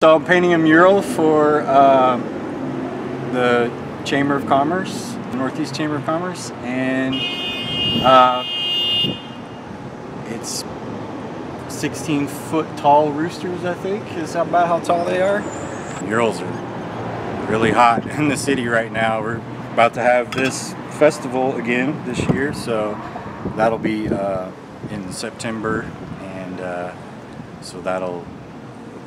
So I'm painting a mural for the Chamber of Commerce, Northeast Chamber of Commerce, and it's 16-foot tall roosters, I think, is about how tall they are. Murals are really hot in the city right now. We're about to have this festival again this year, so that'll be in September, and so that'll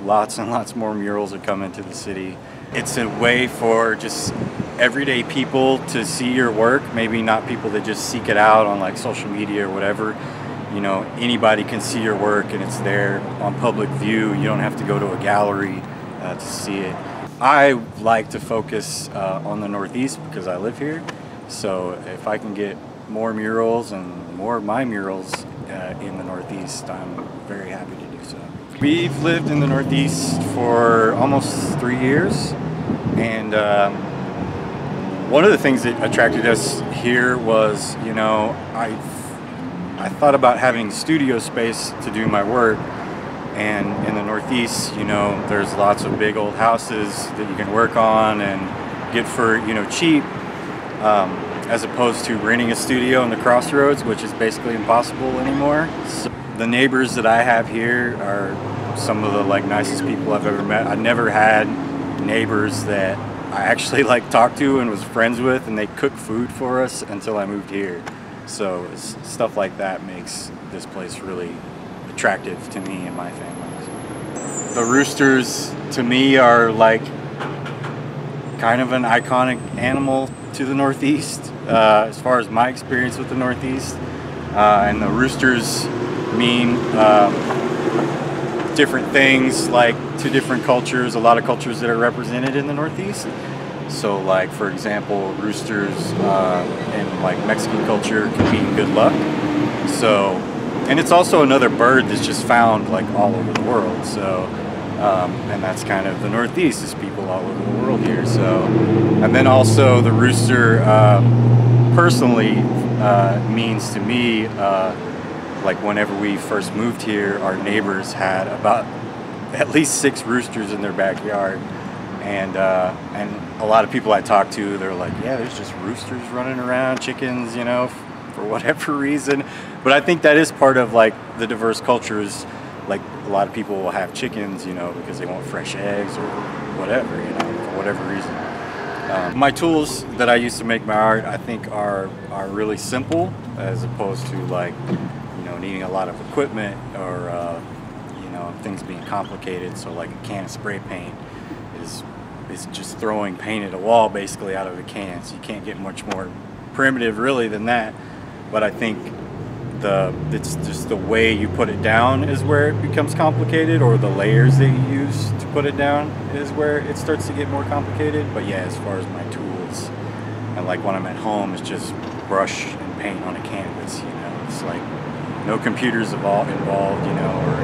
lots and lots more murals are coming to the city. It's a way for just everyday people to see your work, maybe not people that just seek it out on like social media or whatever. You know, anybody can see your work and it's there on public view. You don't have to go to a gallery to see it. I like to focus on the Northeast because I live here. So if I can get more murals and more of my murals in the Northeast, I'm very happy to do so. We've lived in the Northeast for almost 3 years, and one of the things that attracted us here was, you know, I thought about having studio space to do my work, and in the Northeast, you know, there's lots of big old houses that you can work on and get for, you know, cheap, as opposed to renting a studio in the crossroads, which is basically impossible anymore. So the neighbors that I have here are some of the like nicest people I've ever met. I never had neighbors that I actually like talked to and was friends with, and they cooked food for us until I moved here. So stuff like that makes this place really attractive to me and my family. The roosters to me are like kind of an iconic animal to the Northeast as far as my experience with the Northeast, and the roosters mean different things like to different cultures, a lot of cultures that are represented in the Northeast. So like, for example, roosters in like Mexican culture can mean good luck. So, and it's also another bird that's just found like all over the world. So, and that's kind of the Northeast, is people all over the world here. So, and then also the rooster personally means to me, like whenever we first moved here, our neighbors had about at least 6 roosters in their backyard, and a lot of people I talked to, they're like, yeah, there's just roosters running around, chickens, you know, for whatever reason. But I think that is part of like the diverse cultures. Like a lot of people will have chickens, you know, because they want fresh eggs or whatever, you know, for whatever reason. My tools that I use to make my art, I think are really simple, as opposed to like, you know, needing a lot of equipment or you know, things being complicated. So like a can of spray paint is just throwing paint at a wall basically out of a can, so you can't get much more primitive really than that. But I think it's just the way you put it down is where it becomes complicated, or the layers that you use to put it down is where it starts to get more complicated. But yeah, as far as my tools, and like when I'm at home, it's just brush and paint on a canvas, you know. It's like no computers involved, you know, or